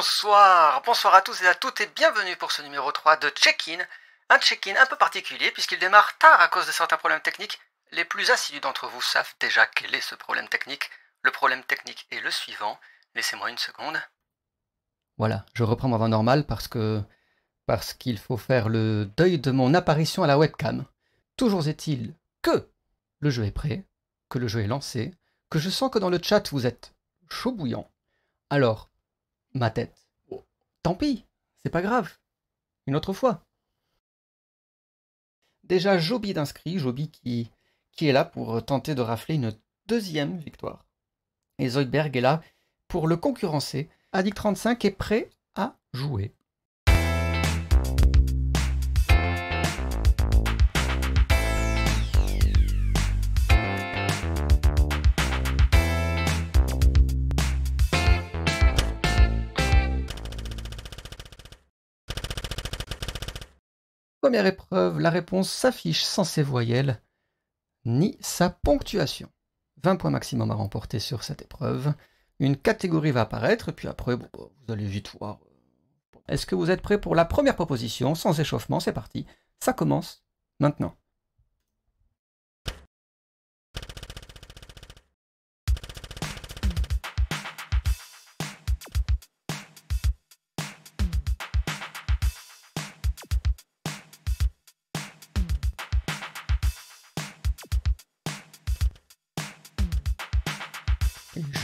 Bonsoir, bonsoir à tous et à toutes et bienvenue pour ce numéro 3 de Check-in. Un check-in un peu particulier puisqu'il démarre tard à cause de certains problèmes techniques. Les plus assidus d'entre vous savent déjà quel est ce problème technique. Le problème technique est le suivant. Laissez-moi une seconde. Voilà, je reprends ma voix normale parce qu'il faut faire le deuil de mon apparition à la webcam. Toujours est-il que le jeu est prêt, que le jeu est lancé, que je sens que dans le chat vous êtes chaud bouillant. Alors, ma tête, tant pis, c'est pas grave, une autre fois. Déjà, Joby d'inscrit, Joby qui est là pour tenter de rafler une deuxième victoire. Et Zoidberg est là pour le concurrencer. Addict35 est prêt à jouer. Première épreuve, la réponse s'affiche sans ses voyelles ni sa ponctuation. 20 points maximum à remporter sur cette épreuve. Une catégorie va apparaître, et puis après, vous allez vite voir. Est-ce que vous êtes prêts pour la première proposition? Sans échauffement, c'est parti. Ça commence maintenant.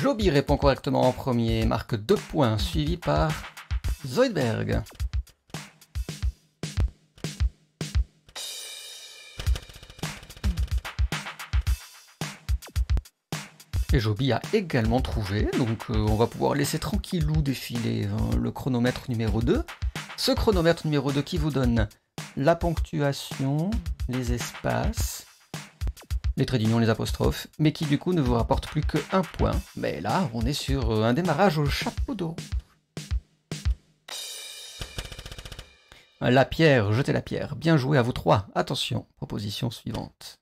Joby répond correctement en premier, marque 2 points, suivi par Zoidberg. Et Joby a également trouvé, donc on va pouvoir laisser tranquillou défiler le chronomètre numéro 2. Ce chronomètre numéro 2 qui vous donne la ponctuation, les espaces, les traits d'union, les apostrophes, mais qui du coup ne vous rapporte plus que 1 point. Mais là, on est sur un démarrage au chapeau d'eau. La pierre, jetez la pierre. Bien joué à vous trois. Attention, proposition suivante.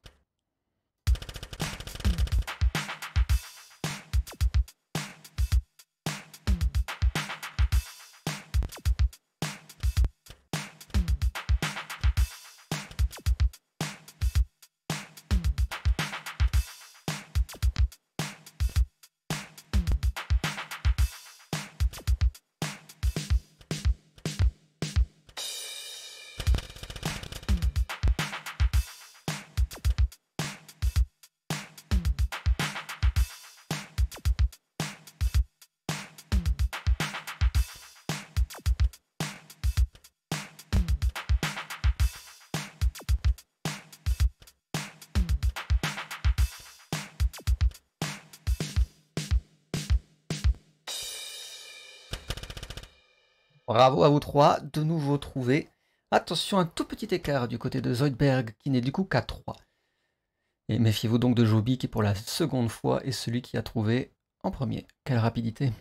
Bravo à vous trois, de nouveau trouvé. Attention, un tout petit écart du côté de Zoidberg qui n'est du coup qu'à 3. Et méfiez-vous donc de Joby qui pour la seconde fois est celui qui a trouvé en premier. Quelle rapidité!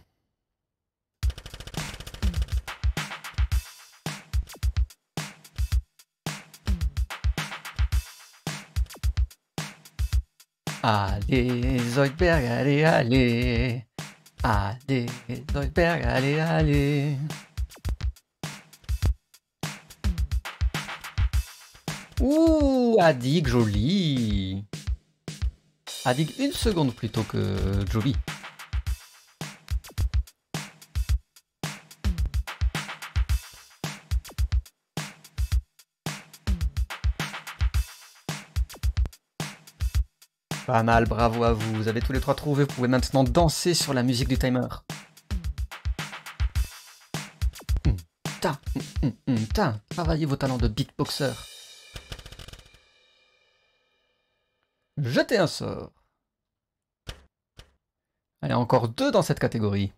Allez, Zoidberg, allez, allez. Allez, Zoidberg, allez, allez. Ouh, Adig, joli. Adig, 1 seconde plutôt que Joby. Pas mal, bravo à vous. Vous avez tous les trois trouvé. Vous pouvez maintenant danser sur la musique du timer. Travaillez vos talents de beatboxer. Jetez un sort. Allez, encore 2 dans cette catégorie.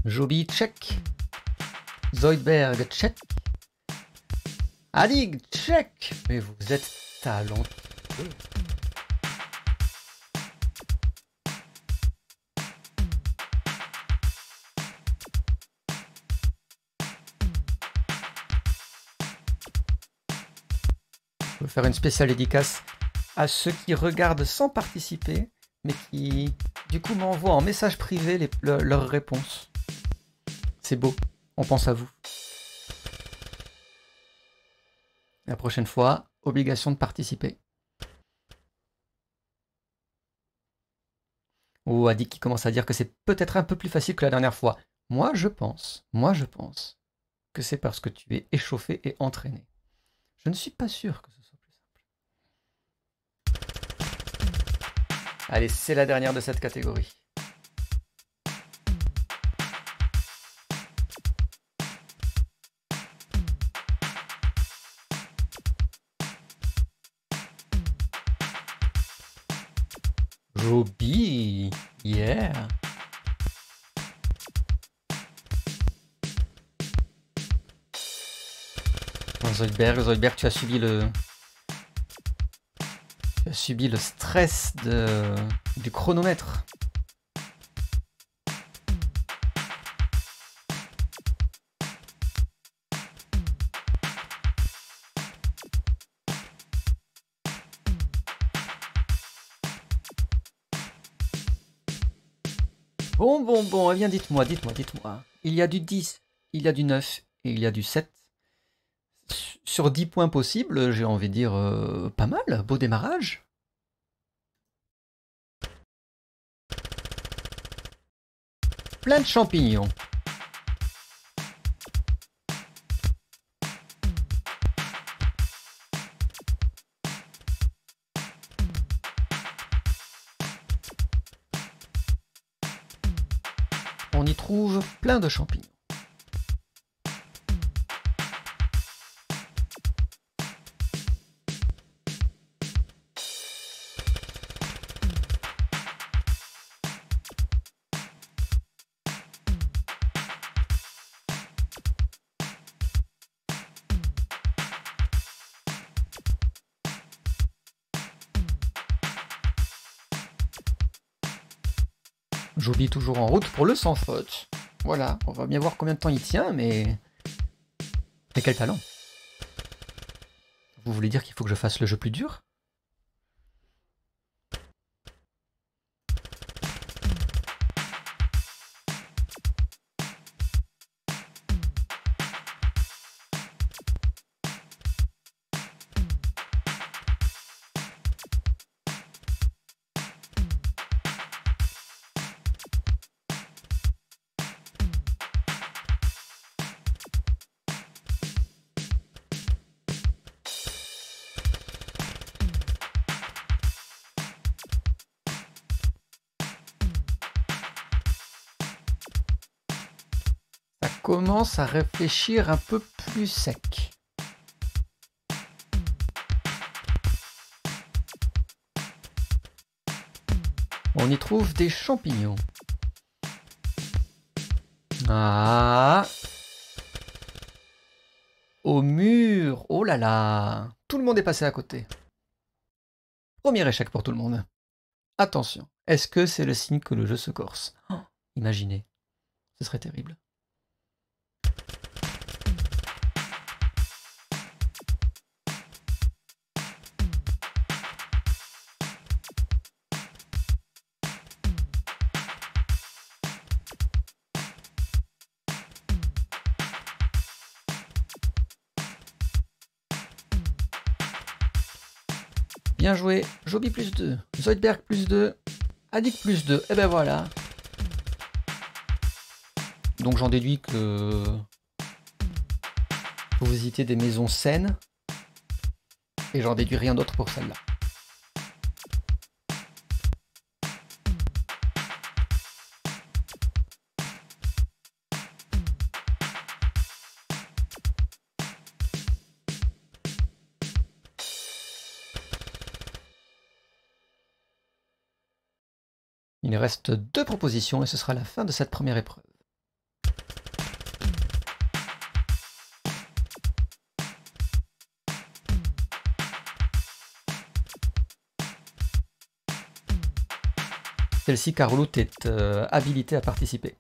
Joby, check. Zoidberg, check. Adig, check. Mais vous êtes talentueux. veux faire une spéciale dédicace à ceux qui regardent sans participer, mais qui, du coup, m'envoient en message privé leurs réponses. C'est beau, on pense à vous. La prochaine fois, obligation de participer. Ou Adi qui commence à dire que c'est peut-être un peu plus facile que la dernière fois. Moi je pense que c'est parce que tu es échauffé et entraîné. Je ne suis pas sûr que ce soit plus simple. Allez, c'est la dernière de cette catégorie. Joby, yeah. Zoidberg, tu as subi le stress du chronomètre. Bon, eh bien dites-moi. Il y a du 10, il y a du 9 et il y a du 7. Sur 10 points possibles, j'ai envie de dire pas mal, beau démarrage. Plein de champignons. On y trouve plein de champignons. Joby toujours en route pour le sans faute. Voilà, on va bien voir combien de temps il tient, mais quel talent. Vous voulez dire qu'il faut que je fasse le jeu plus dur ? Commence à réfléchir un peu plus sec. On y trouve des champignons. Ah. Au mur. Oh là là. Tout le monde est passé à côté. Premier échec pour tout le monde. Attention. Est-ce que c'est le signe que le jeu se corse ? Oh, imaginez. Ce serait terrible. Bien joué, Joby plus 2, Zoidberg plus 2, Addict plus 2, et ben voilà. Donc j'en déduis que vous visitez des maisons saines, et j'en déduis rien d'autre pour celle-là. Il reste 2 propositions et ce sera la fin de cette première épreuve. Celle-ci, Carlout est habilité à participer.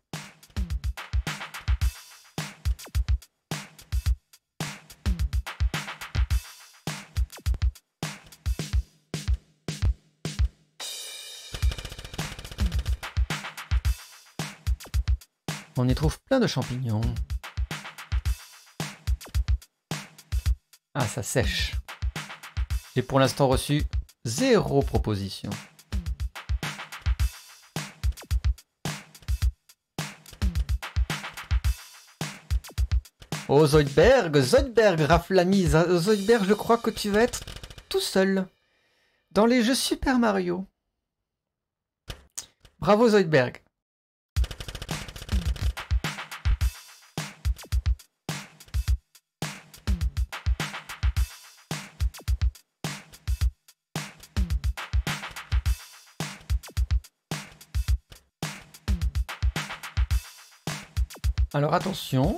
On y trouve plein de champignons. Ah, ça sèche. J'ai pour l'instant reçu 0 proposition. Oh Zoidberg, Zoidberg rafle la mise. Zoidberg, je crois que tu vas être tout seul dans les jeux Super Mario. Bravo Zoidberg. Alors attention,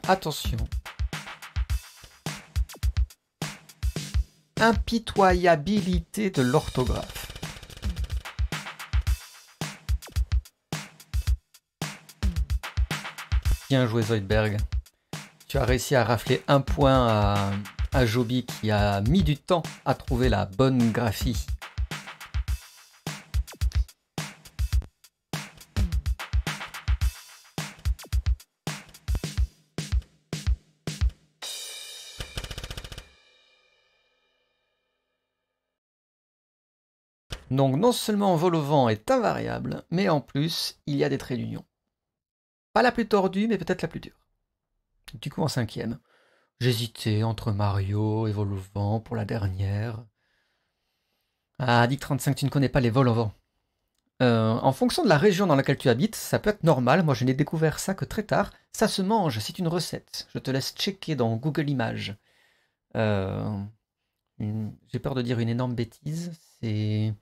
attention. Impitoyabilité de l'orthographe. Bien joué Zoidberg. Tu as réussi à rafler un point à Joby qui a mis du temps à trouver la bonne graphie. Donc non seulement vol au vent est invariable, mais en plus, il y a des traits d'union. Pas la plus tordue, mais peut-être la plus dure. Du coup, en 5e, j'hésitais entre Mario et vol au vent pour la dernière. Ah, Dick35, tu ne connais pas les vols au vent. En fonction de la région dans laquelle tu habites, ça peut être normal. Moi, je n'ai découvert ça que très tard. Ça se mange, c'est une recette. Je te laisse checker dans Google Images. J'ai peur de dire une énorme bêtise. C'est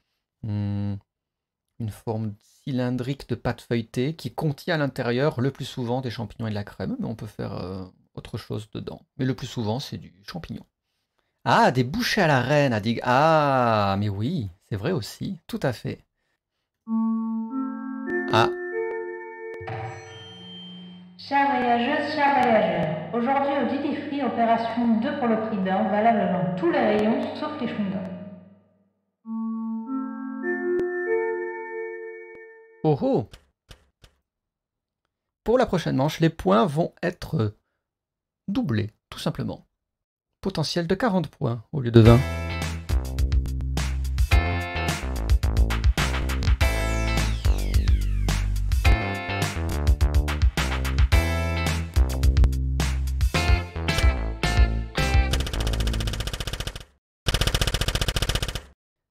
une forme cylindrique de pâte feuilletée qui contient à l'intérieur le plus souvent des champignons et de la crème, mais on peut faire autre chose dedans. Mais le plus souvent, c'est du champignon. Ah, des bouchées à la reine, Adig. Ah, mais oui, c'est vrai aussi, tout à fait. Ah. Chers voyageuses, chers voyageurs, aujourd'hui au Duty Free, opération 2 pour le prix d'un, valable dans tous les rayons sauf les chewing-gums. Oh oh. Pour la prochaine manche, les points vont être doublés, tout simplement. Potentiel de 40 points au lieu de 20.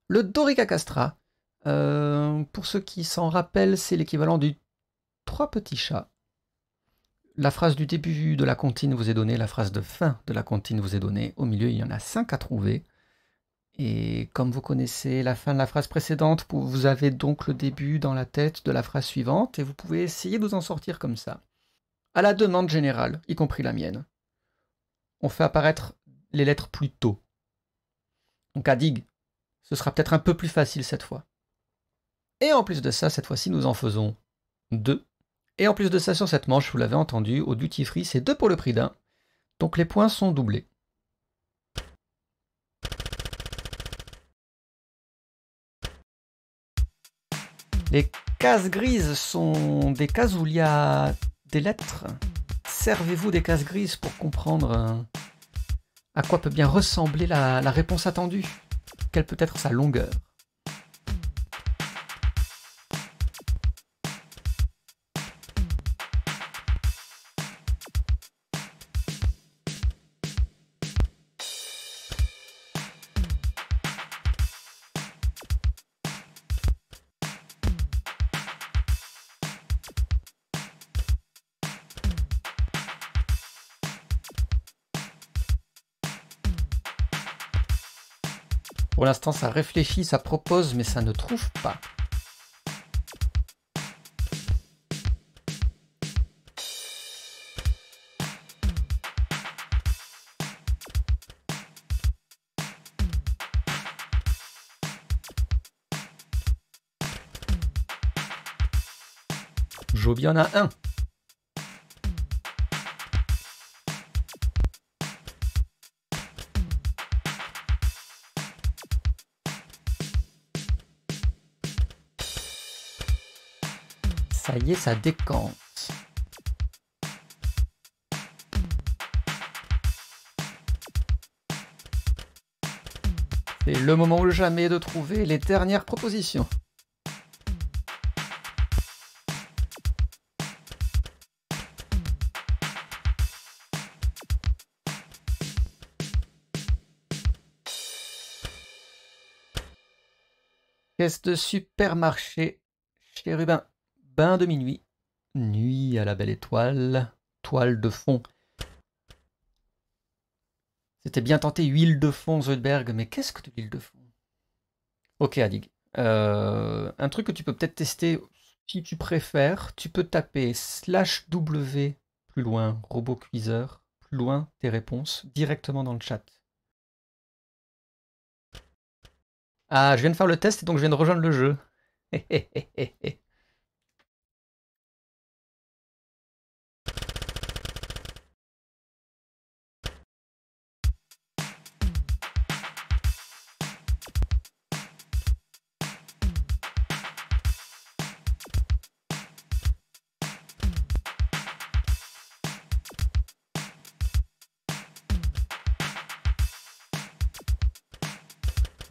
Le Dorica Castra, pour ceux qui s'en rappellent, c'est l'équivalent du 3 petits chats. La phrase du début de la comptine vous est donnée, la phrase de fin de la comptine vous est donnée. Au milieu, il y en a 5 à trouver. Et comme vous connaissez la fin de la phrase précédente, vous avez donc le début dans la tête de la phrase suivante et vous pouvez essayer de vous en sortir comme ça. À la demande générale, y compris la mienne, on fait apparaître les lettres plus tôt. Donc à Dig, ce sera peut-être un peu plus facile cette fois. Et en plus de ça, cette fois-ci, nous en faisons 2. Et en plus de ça, sur cette manche, vous l'avez entendu, au Duty Free, c'est 2 pour le prix d'un. Donc les points sont doublés. Les cases grises sont des cases où il y a des lettres. Servez-vous des cases grises pour comprendre à quoi peut bien ressembler la réponse attendue. Quelle peut être sa longueur. Pour l'instant, ça réfléchit, ça propose, mais ça ne trouve pas. Joby en a un. Ça y est, ça décante. C'est le moment ou jamais de trouver les dernières propositions. Caisse de supermarché, chérubin, bain de minuit, nuit à la belle étoile, toile de fond. C'était bien tenté, huile de fond, Zoidberg, mais qu'est-ce que de l'huile de fond? Ok, Adig. Un truc que tu peux peut-être tester, si tu préfères, tu peux taper /W, plus loin, robot cuiseur, plus loin, tes réponses, directement dans le chat. Ah, je viens de faire le test, donc je viens de rejoindre le jeu.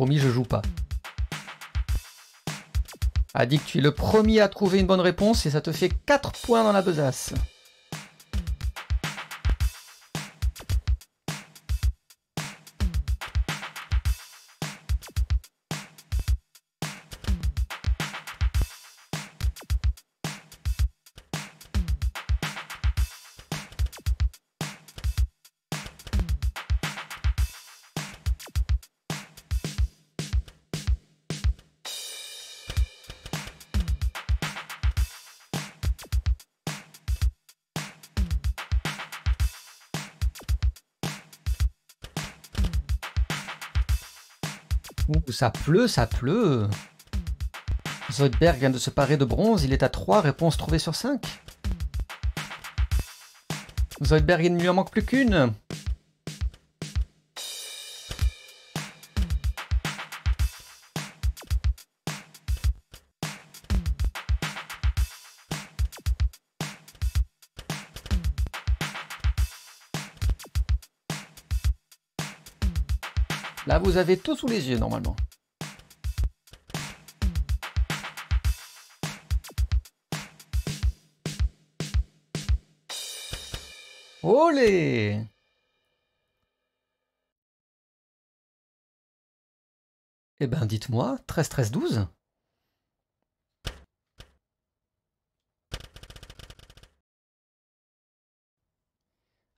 Promis, je joue pas. A dit que tu es le premier à trouver une bonne réponse et ça te fait 4 points dans la besace. Ouh, ça pleut, ça pleut. Zoidberg vient de se parer de bronze, il est à 3 réponses trouvées sur 5. Zoidberg, il ne lui en manque plus qu'une. Là, vous avez tout sous les yeux, normalement. Olé! Eh ben, dites-moi, 13, 13, 12.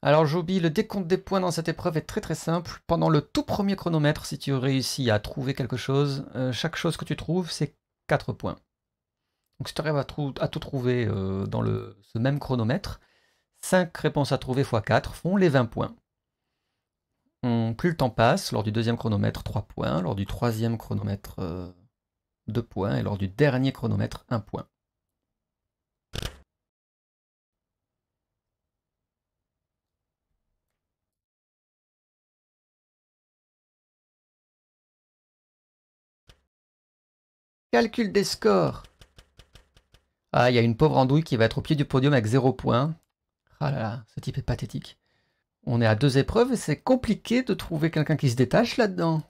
Alors Joby, le décompte des points dans cette épreuve est très très simple. Pendant le tout premier chronomètre, si tu réussis à trouver quelque chose, chaque chose que tu trouves, c'est 4 points. Donc si tu arrives à tout trouver dans ce même chronomètre, 5 réponses à trouver x 4 font les 20 points. Plus le temps passe, lors du deuxième chronomètre, 3 points, lors du troisième chronomètre, 2 points, et lors du dernier chronomètre, 1 point. Calcul des scores. Ah, il y a une pauvre andouille qui va être au pied du podium avec 0 points. Ah là là, ce type est pathétique. On est à 2 épreuves et c'est compliqué de trouver quelqu'un qui se détache là-dedans.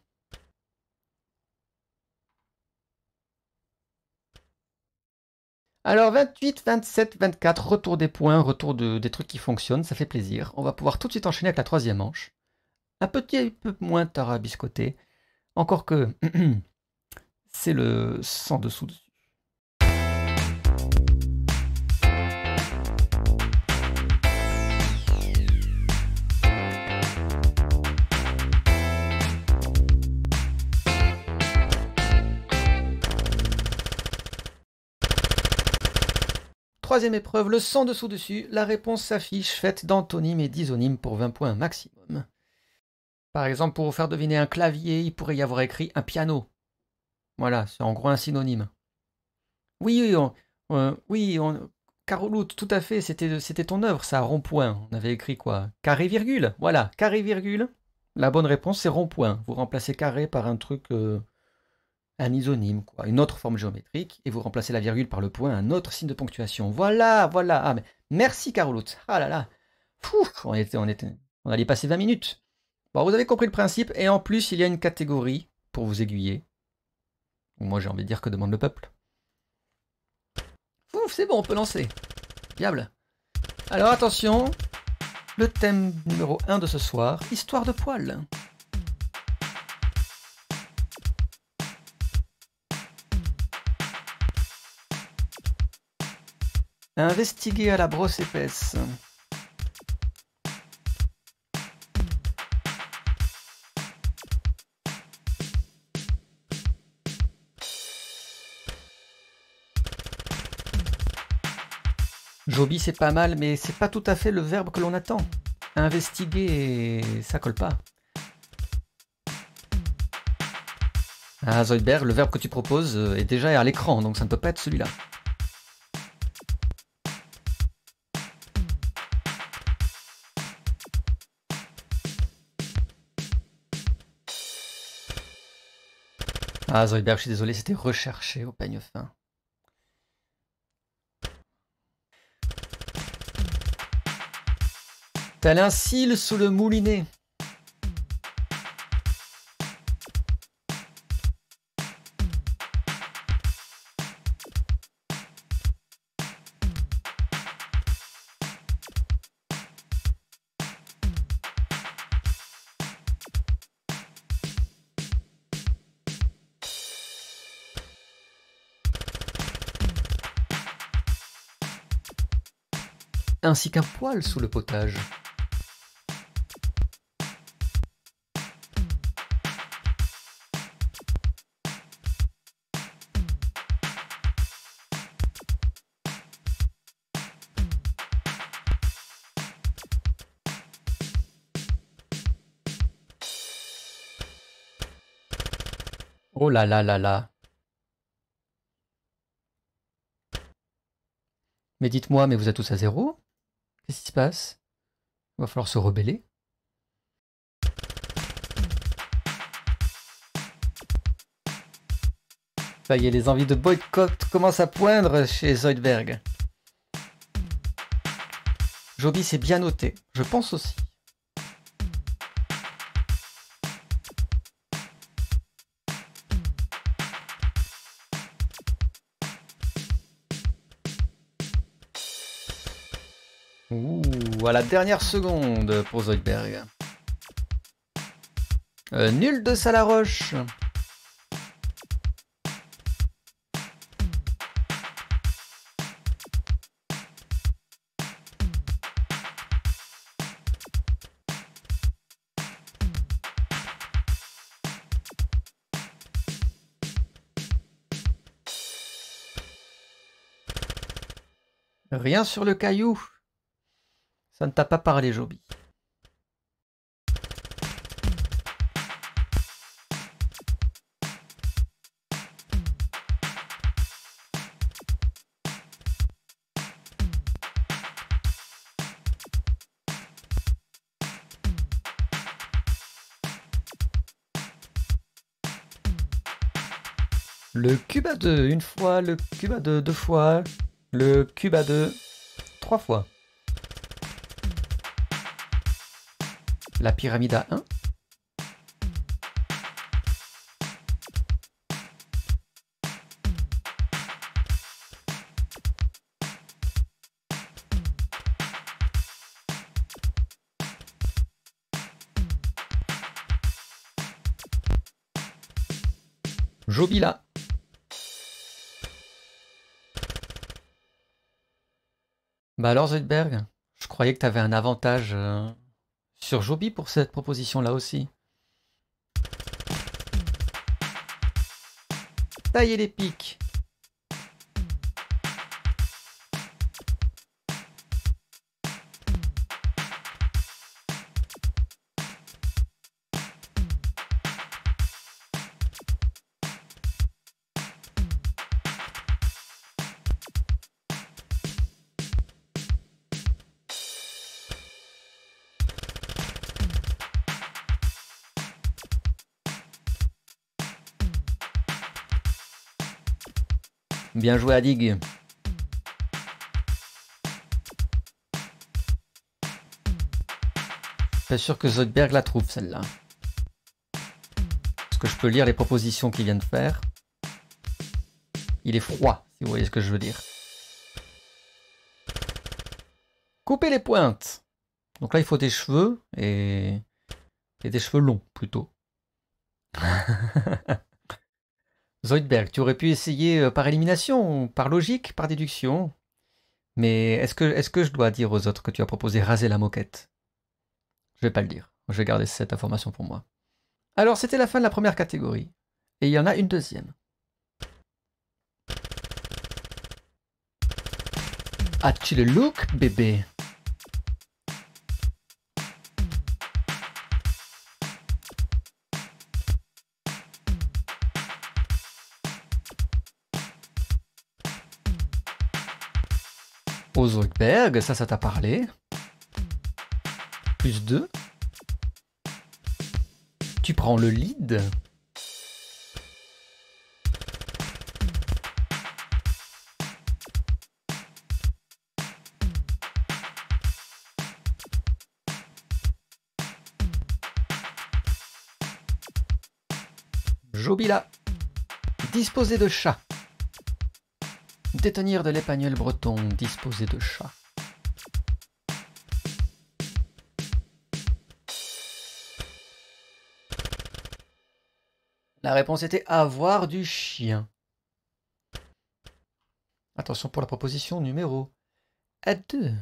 Alors 28, 27, 24, retour des points, retour des trucs qui fonctionnent, ça fait plaisir. On va pouvoir tout de suite enchaîner avec la troisième manche. Un petit peu moins tarabiscoté. Encore que c'est le sans dessous dessus. Troisième épreuve, le sans dessous dessus. La réponse s'affiche faite d'antonymes et d'isonymes pour 20 points maximum. Par exemple, pour vous faire deviner un clavier, il pourrait y avoir écrit un piano. Voilà, c'est en gros un synonyme. Oui, Carolout, tout à fait, c'était ton œuvre, ça, rond-point. On avait écrit quoi? Carré virgule, voilà, carré virgule. La bonne réponse, c'est rond-point. Vous remplacez carré par un truc, un isonyme, quoi, une autre forme géométrique, et vous remplacez la virgule par le point, un autre signe de ponctuation. Voilà, voilà. Ah, mais merci, Carolout. Ah là là. On allait passer 20 minutes. Bon, vous avez compris le principe, et en plus, il y a une catégorie pour vous aiguiller. Ou moi j'ai envie de dire que demande le peuple. Ouf, c'est bon, on peut lancer. Diable. Alors attention, le thème numéro 1 de ce soir, histoire de poils. Investiguer à la brosse épaisse. Joby c'est pas mal, mais c'est pas tout à fait le verbe que l'on attend. Investiguer, ça colle pas. Ah Zoidberg, le verbe que tu proposes est déjà à l'écran, donc ça ne peut pas être celui-là. Ah Zoidberg, je suis désolé, c'était recherché au peigne fin. Tel un cil sous le moulinet. Ainsi qu'un poil sous le potage. Oh là là là là. Mais dites-moi, mais vous êtes tous à zéro? Qu'est-ce qui se passe? Il va falloir se rebeller. Ça y est, les envies de boycott commencent à poindre chez Zoidberg. Joby, c'est bien noté. Je pense aussi. Ouh, à la dernière seconde pour Zoidberg. Nul de Salaroche. Rien sur le caillou. Ça ne t'a pas parlé, Joby. Le cube à 2, une fois, le cube à 2, deux fois, le cube à 2, 3 fois. La pyramide à 1. Joby là. Bah alors Zoidberg, je croyais que tu avais un avantage sur Joby pour cette proposition-là aussi. Tailler les pics. Bien joué à Dig. Pas sûr que Zoidberg la trouve celle-là. Parce que je peux lire les propositions qu'il vient de faire. Il est froid, si vous voyez ce que je veux dire. Couper les pointes. Donc là, il faut des cheveux et des cheveux longs, plutôt. Zoidberg, tu aurais pu essayer par élimination, par logique, par déduction. Mais est-ce que je dois dire aux autres que tu as proposé raser la moquette? Je vais pas le dire. Je vais garder cette information pour moi. Alors, c'était la fin de la première catégorie. Et il y en a une deuxième. As-tu le look, bébé? Au Zoidberg, ça t'a parlé. Plus 2. Tu prends le lead. Jobila. Disposer de chat. Détenir de l'épagnol breton. Disposer de chat. La réponse était avoir du chien. Attention pour la proposition numéro 2.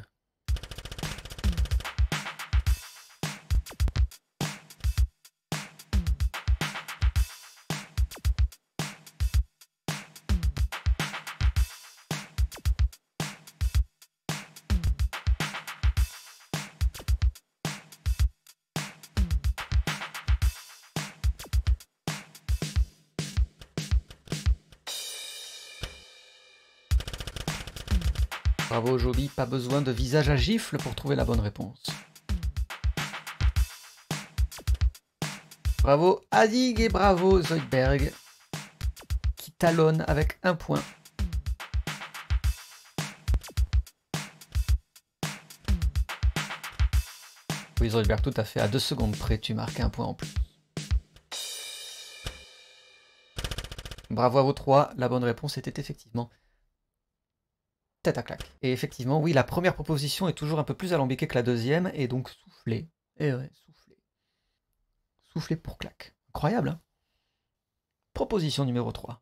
Bravo Joby, pas besoin de visage à gifle pour trouver la bonne réponse. Bravo Adig et bravo Zoidberg qui talonne avec 1 point. Oui Zoidberg, tout à fait, à 2 secondes près, tu marques 1 point en plus. Bravo à vous 3, la bonne réponse était effectivement tête à claque. Et effectivement, oui, la première proposition est toujours un peu plus alambiquée que la deuxième, et donc souffler. Et ouais, souffler. Souffler pour claque. Incroyable, hein? Proposition numéro 3.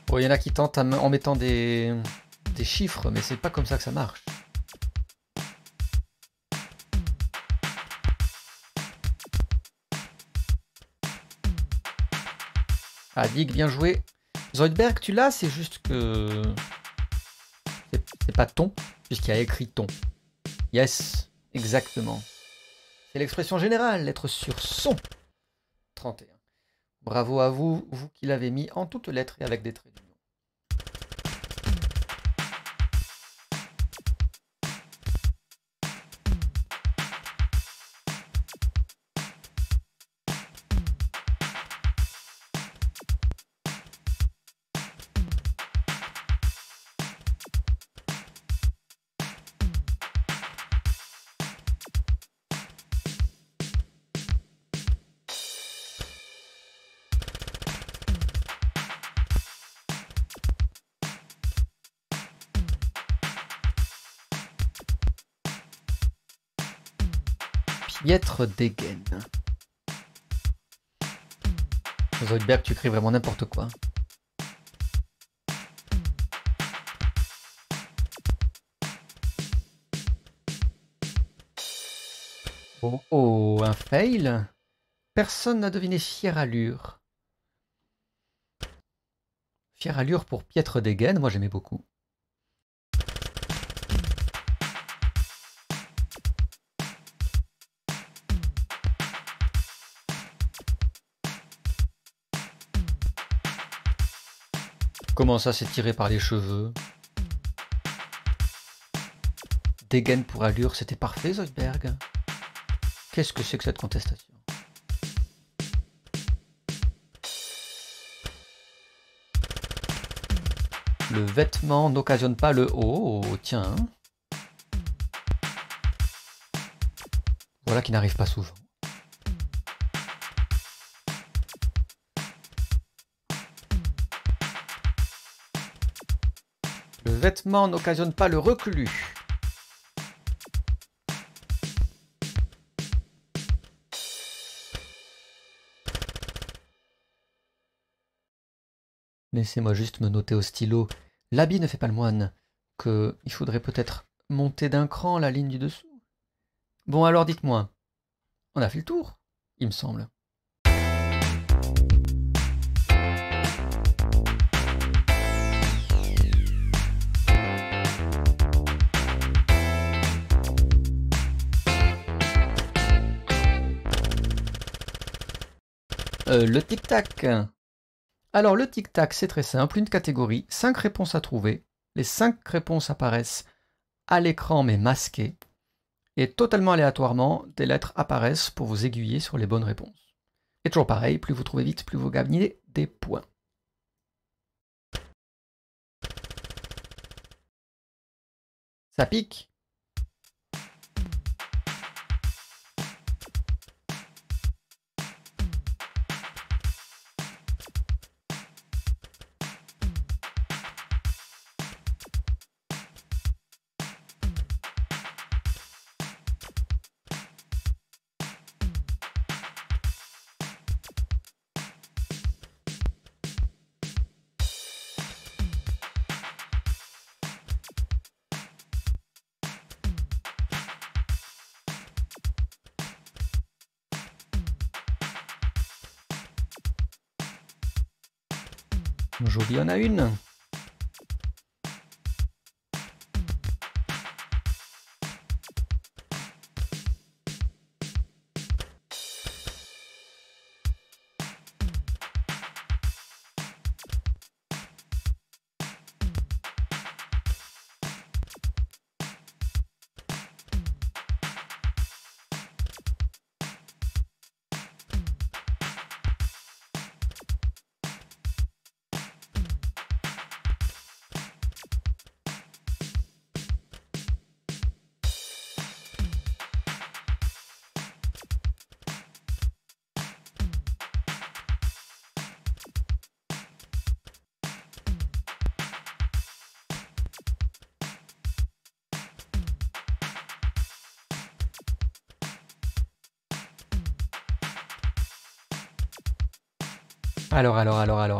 Bon, il y en a qui tentent en mettant des chiffres, mais c'est pas comme ça que ça marche. Ah, Dig, bien joué. Zoidberg, tu l'as, c'est juste que... C'est pas ton, puisqu'il y a écrit ton. Yes, exactement. C'est l'expression générale, être sur son 31. Bravo à vous, vous qui l'avez mis en toutes lettres et avec des traits d'union. Piètre dégaine. Zoidberg, tu écris vraiment n'importe quoi. Oh, oh, un fail. Personne n'a deviné fière allure. Fière allure pour piètre dégaine, moi j'aimais beaucoup. Comment ça, c'est tiré par les cheveux? Dégaine pour allure, c'était parfait, Zoidberg. Qu'est-ce que c'est que cette contestation? Le vêtement n'occasionne pas le... Oh, tiens. Voilà qui n'arrive pas souvent. Le vêtement n'occasionne pas le reclus. Laissez-moi juste me noter au stylo. L'habit ne fait pas le moine. Il faudrait peut-être monter d'un cran la ligne du dessous. Bon alors dites-moi. On a fait le tour, il me semble. Le tic-tac. Alors le tic-tac, c'est très simple, une catégorie, 5 réponses à trouver. Les 5 réponses apparaissent à l'écran mais masquées. Et totalement aléatoirement, des lettres apparaissent pour vous aiguiller sur les bonnes réponses. Et toujours pareil, plus vous trouvez vite, plus vous gagnez des points. Ça pique. Joli, on a une.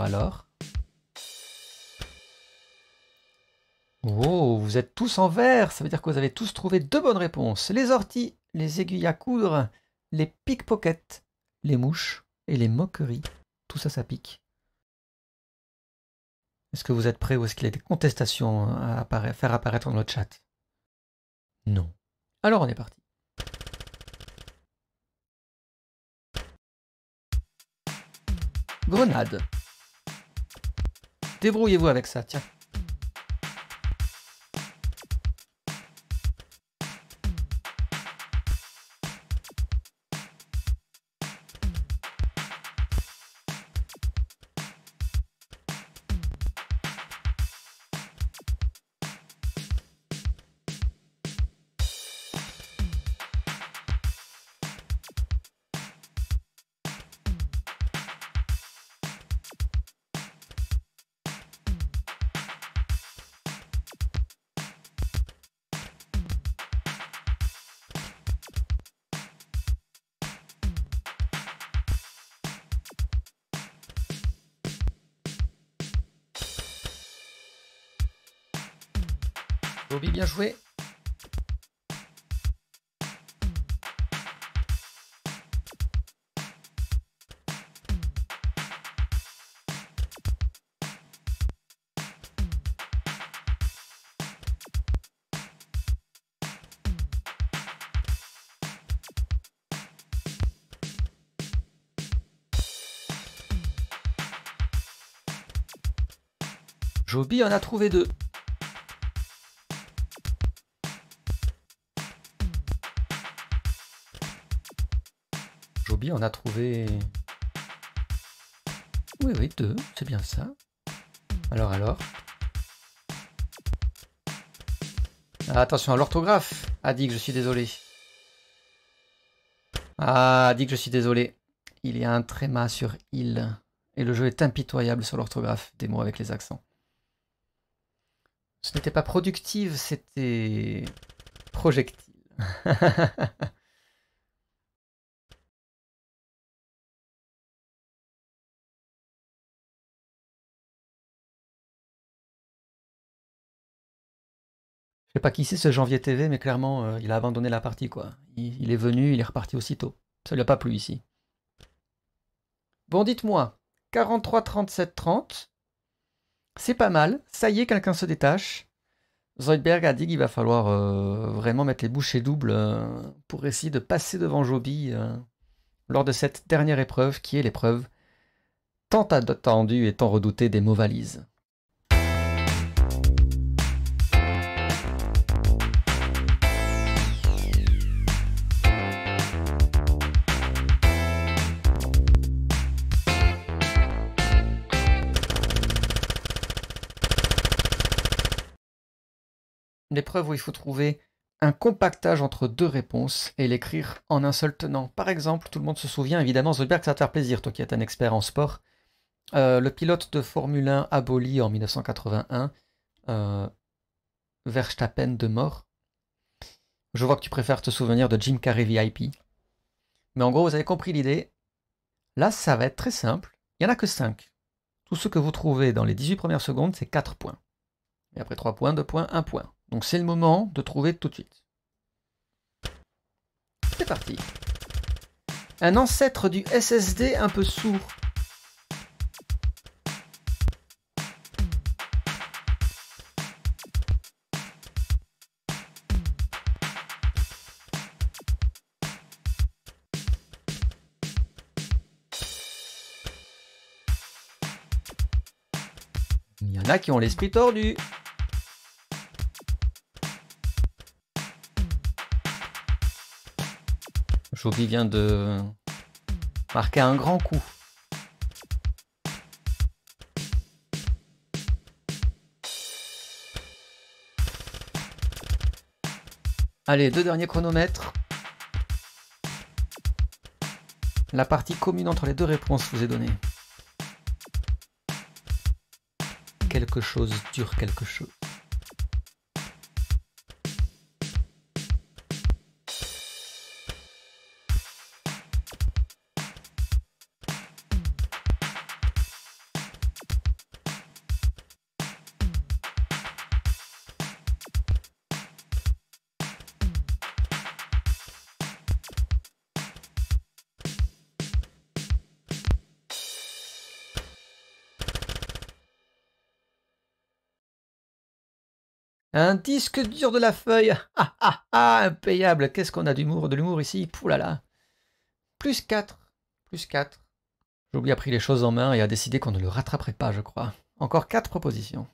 Alors. Oh, vous êtes tous en vert, ça veut dire que vous avez tous trouvé 2 bonnes réponses. Les orties, les aiguilles à coudre, les pickpockets, les mouches et les moqueries. Tout ça, ça pique. Est-ce que vous êtes prêts ou est-ce qu'il y a des contestations à faire apparaître dans le chat? Non. Alors on est parti. Grenade. Débrouillez-vous avec ça, tiens. Bobby, bien joué. Joby en a trouvé 2. Joby en a trouvé... Oui, oui, 2, c'est bien ça. Alors. Ah, attention à l'orthographe. Ah, dit que je suis désolé. Ah, dit que je suis désolé. Il y a un tréma sur il. Et le jeu est impitoyable sur l'orthographe des mots avec les accents. Ce n'était pas productive, c'était projectile. Je sais pas qui c'est ce Janvier TV, mais clairement, il a abandonné la partie, quoi. Il est venu, il est reparti aussitôt. Ça lui a pas plu ici. Bon, dites-moi, 43, 37, 30. C'est pas mal. Ça y est, quelqu'un se détache. Zoidberg a dit qu'il va falloir vraiment mettre les bouchées doubles pour essayer de passer devant Joby lors de cette dernière épreuve, qui est l'épreuve tant attendue et tant redoutée des mots valises. L'épreuve où il faut trouver un compactage entre 2 réponses et l'écrire en un seul tenant. Par exemple, tout le monde se souvient, évidemment, Zoidberg, ça va te faire plaisir, toi qui es un expert en sport. Le pilote de Formule 1 aboli en 1981, Verstappen de mort. Je vois que tu préfères te souvenir de Jim Carrey VIP. Mais en gros, vous avez compris l'idée. Là, ça va être très simple. Il n'y en a que 5. Tout ce que vous trouvez dans les 18 premières secondes, c'est 4 points. Et après 3 points, 2 points, 1 point. Donc c'est le moment de trouver tout de suite. C'est parti. Un ancêtre du SSD un peu sourd. Il y en a qui ont l'esprit tordu. Joby vient de marquer un grand coup. Allez, 2 derniers chronomètres. La partie commune entre les 2 réponses vous est donnée. Quelque chose dure quelque chose. Un disque dur de la feuille. Ah ah ah, impayable. Qu'est-ce qu'on a d'humour, de l'humour ici. Pouh là là. Plus 4. Plus 4. Joby a pris les choses en main et a décidé qu'on ne le rattraperait pas, je crois. Encore 4 propositions.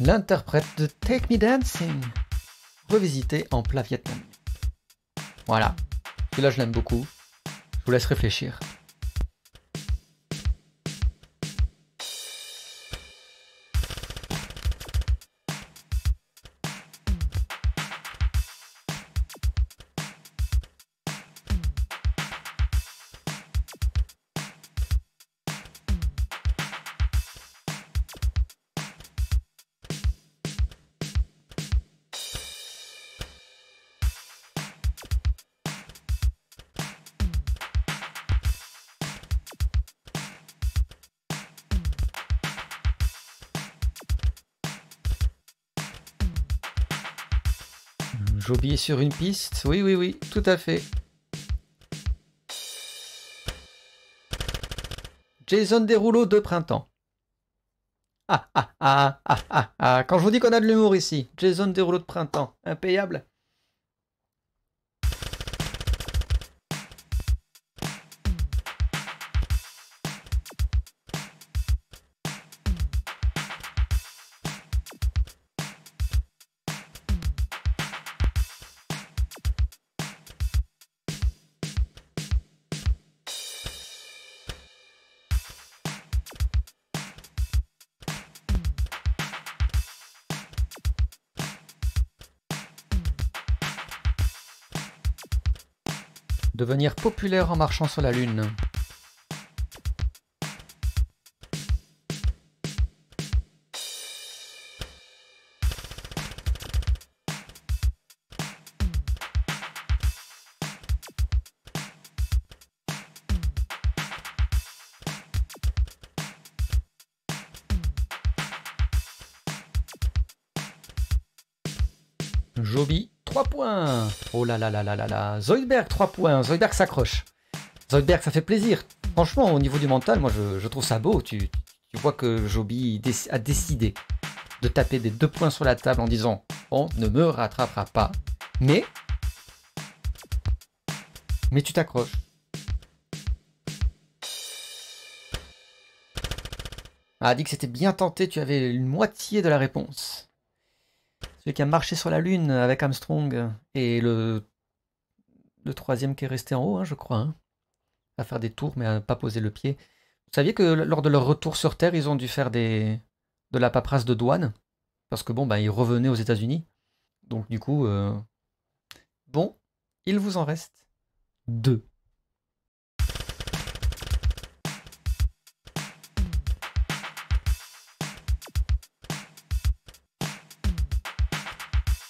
L'interprète de Take Me Dancing, revisité en plat vietnamien. Voilà, celui-là je l'aime beaucoup, je vous laisse réfléchir. Joby est sur une piste. Oui, oui, oui, tout à fait. Jason Derulo de printemps. Ah, ah, ah, ah, ah, ah. Quand je vous dis qu'on a de l'humour ici. Jason Derulo de printemps. Impayable. Devenir populaire en marchant sur la Lune. Joby, 3 points. Oh là là là là là là. Zoidberg, 3 points. Zoidberg s'accroche. Zoidberg, ça fait plaisir. Franchement, au niveau du mental, moi, je trouve ça beau. Tu vois que Joby a décidé de taper des 2 points sur la table en disant « On ne me rattrapera pas. » Mais tu t'accroches. A dit que c'était bien tenté. Tu avais une moitié de la réponse. Celui qui a marché sur la Lune avec Armstrong et le troisième qui est resté en haut, hein, je crois, hein, à faire des tours mais à ne pas poser le pied. Vous saviez que lors de leur retour sur Terre, ils ont dû faire de la paperasse de douane parce que bon, bah, ils revenaient aux États-Unis. Donc du coup, bon, il vous en reste 2.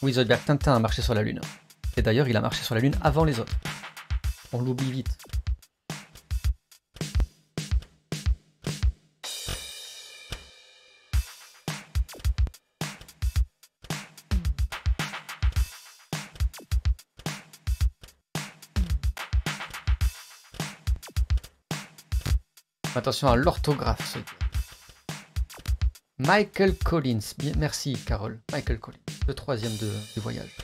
Oui, Zoidberg Tintin a marché sur la Lune. Et d'ailleurs, il a marché sur la Lune avant les autres. On l'oublie vite. Attention à l'orthographe. Michael Collins. Bien, merci, Carole. Michael Collins, le troisième du voyage.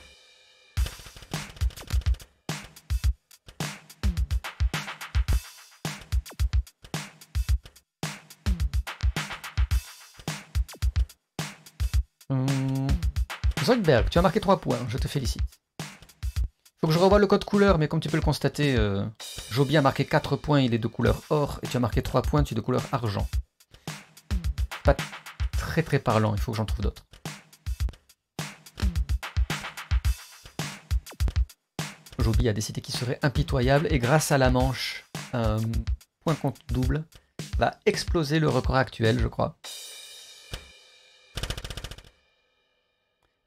Zoidberg, tu as marqué 3 points, je te félicite. Faut que je revoie le code couleur, mais comme tu peux le constater, Joby a marqué 4 points, il est de couleur or, et tu as marqué 3 points, tu es de couleur argent. Pas très très parlant, il faut que j'en trouve d'autres. Joby a décidé qu'il serait impitoyable, et grâce à la manche, point compte double, va exploser le record actuel, je crois.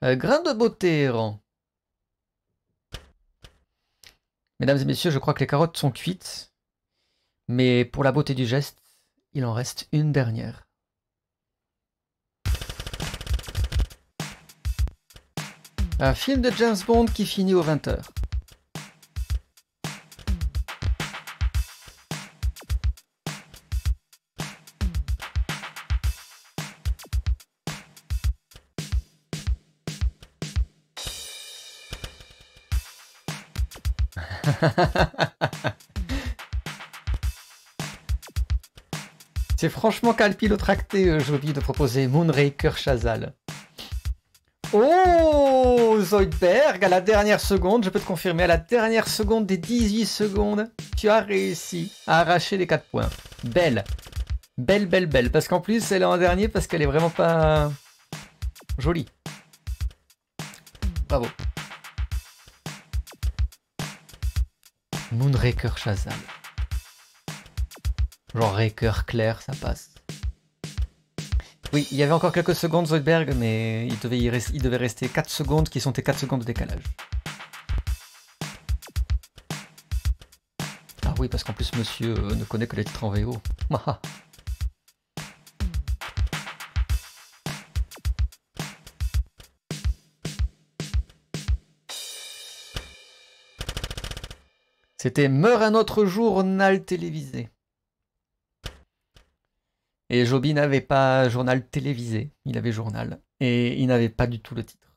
Grain de beauté errant. Mesdames et messieurs, je crois que les carottes sont cuites. Mais pour la beauté du geste, il en reste une dernière. Un film de James Bond qui finit aux 20h. C'est franchement calpilotracté, Joby, de proposer Moonraker Chazal. Oh, Zoidberg, à la dernière seconde, je peux te confirmer, à la dernière seconde des 18 secondes, tu as réussi à arracher les 4 points. Belle. Belle, belle, belle. Parce qu'en plus, elle est en dernier parce qu'elle est vraiment pas jolie. Bravo. Moonraker Chazal. Genre Raker clair, ça passe. Oui, il y avait encore quelques secondes, Zoidberg, mais il devait rester 4 secondes qui sont tes 4 secondes de décalage. Ah oui, parce qu'en plus, monsieur ne connaît que les titres en VO. C'était Meurt un autre journal télévisé. Et Joby n'avait pas journal télévisé, il avait journal. Et il n'avait pas du tout le titre.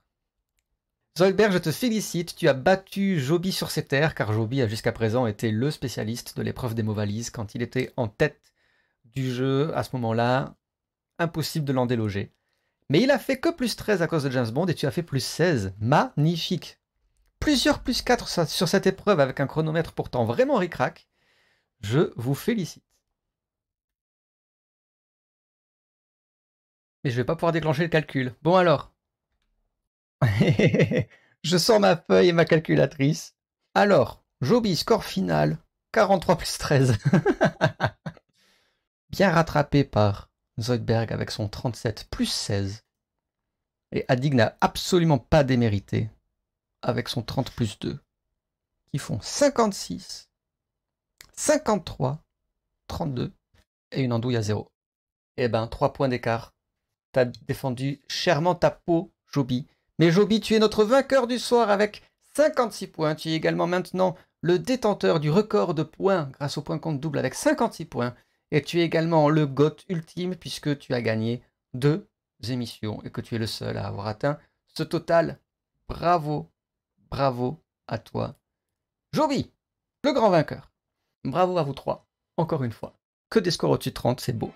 Zoidberg, je te félicite, tu as battu Joby sur ses terres, car Joby a jusqu'à présent été le spécialiste de l'épreuve des mots valises quand il était en tête du jeu. À ce moment-là, impossible de l'en déloger. Mais il a fait que plus 13 à cause de James Bond et tu as fait plus 16. Magnifique. Plusieurs plus 4 sur cette épreuve avec un chronomètre pourtant vraiment ric-rac. Je vous félicite. Mais je vais pas pouvoir déclencher le calcul. Bon alors. Je sors ma feuille et ma calculatrice. Alors, Joby, score final, 43 plus 13. Bien rattrapé par Zoidberg avec son 37 plus 16. Et Adig n'a absolument pas démérité avec son 30 plus 2. Qui font 56, 53, 32 et une andouille à 0. Eh ben, 3 points d'écart. T'as défendu chèrement ta peau, Joby. Mais Joby, tu es notre vainqueur du soir avec 56 points. Tu es également maintenant le détenteur du record de points grâce au point compte double avec 56 points. Et tu es également le GOAT ultime puisque tu as gagné 2 émissions et que tu es le seul à avoir atteint ce total. Bravo, bravo à toi, Joby, le grand vainqueur. Bravo à vous trois, encore une fois. Que des scores au-dessus de 30, c'est beau.